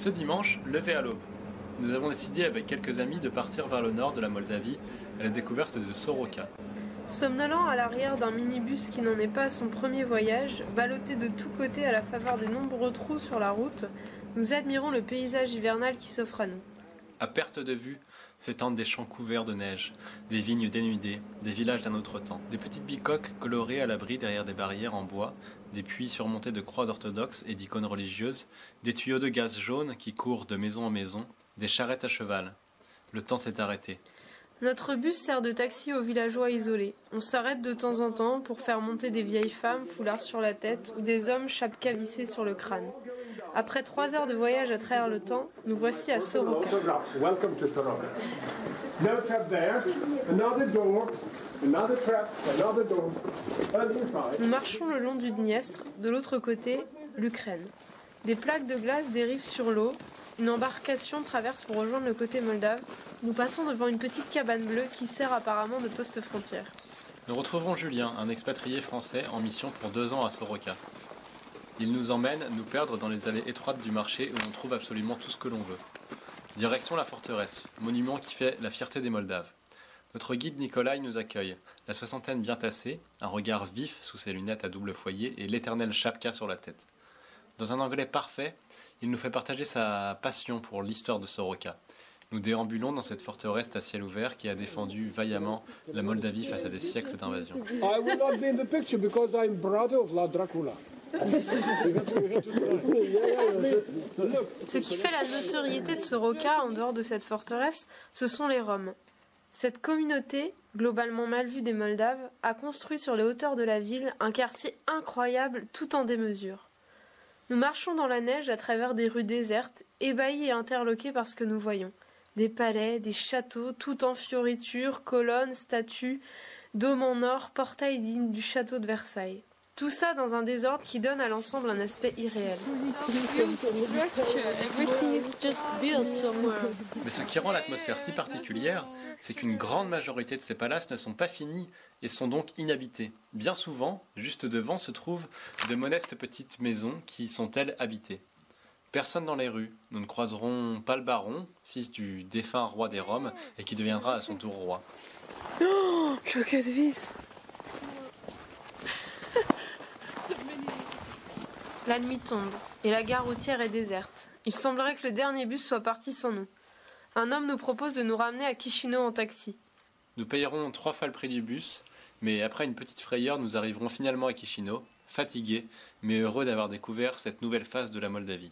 Ce dimanche, levé à l'aube, nous avons décidé avec quelques amis de partir vers le nord de la Moldavie à la découverte de Soroka. Somnolent à l'arrière d'un minibus qui n'en est pas à son premier voyage, ballotté de tous côtés à la faveur des nombreux trous sur la route, nous admirons le paysage hivernal qui s'offre à nous. À perte de vue s'étendent des champs couverts de neige, des vignes dénudées, des villages d'un autre temps, des petites bicoques colorées à l'abri derrière des barrières en bois, des puits surmontés de croix orthodoxes et d'icônes religieuses, des tuyaux de gaz jaunes qui courent de maison en maison, des charrettes à cheval. Le temps s'est arrêté. Notre bus sert de taxi aux villageois isolés. On s'arrête de temps en temps pour faire monter des vieilles femmes, foulards sur la tête, ou des hommes chapka vissés sur le crâne. Après 3 heures de voyage à travers le temps, nous voici à Soroka. Welcome to Soroka. No trap there. Another door. Another trap. Another door. Inside. Nous marchons le long du Dniestre, de l'autre côté, l'Ukraine. Des plaques de glace dérivent sur l'eau. Une embarcation traverse pour rejoindre le côté moldave. Nous passons devant une petite cabane bleue qui sert apparemment de poste frontière. Nous retrouverons Julien, un expatrié français en mission pour 2 ans à Soroka. Il nous emmène nous perdre dans les allées étroites du marché où on trouve absolument tout ce que l'on veut. Direction la forteresse, monument qui fait la fierté des Moldaves. Notre guide Nikolai nous accueille, la soixantaine bien tassée, un regard vif sous ses lunettes à double foyer et l'éternel chapka sur la tête. Dans un anglais parfait, il nous fait partager sa passion pour l'histoire de Soroka. Nous déambulons dans cette forteresse à ciel ouvert qui a défendu vaillamment la Moldavie face à des siècles d'invasion. I will not be in the picture because I'm brother of Vlad Dracula. Ce qui fait la notoriété de Soroka en dehors de cette forteresse, ce sont les Roms. Cette communauté, globalement mal vue des Moldaves, a construit sur les hauteurs de la ville un quartier incroyable tout en démesure. Nous marchons dans la neige à travers des rues désertes, ébahis et interloqués par ce que nous voyons. Des palais, des châteaux, tout en fioritures, colonnes, statues, dômes en or, portails dignes du château de Versailles. Tout ça dans un désordre qui donne à l'ensemble un aspect irréel. Mais ce qui rend l'atmosphère si particulière, c'est qu'une grande majorité de ces palaces ne sont pas finis et sont donc inhabités. Bien souvent, juste devant se trouvent de modestes petites maisons qui sont elles habitées. Personne dans les rues. Nous ne croiserons pas le baron, fils du défunt roi des Roms, et qui deviendra à son tour roi. Oh, le cas de vis. La nuit tombe, et la gare routière est déserte. Il semblerait que le dernier bus soit parti sans nous. Un homme nous propose de nous ramener à Chisinau en taxi. Nous payerons 3 fois le prix du bus, mais après une petite frayeur, nous arriverons finalement à Chisinau, fatigués, mais heureux d'avoir découvert cette nouvelle face de la Moldavie.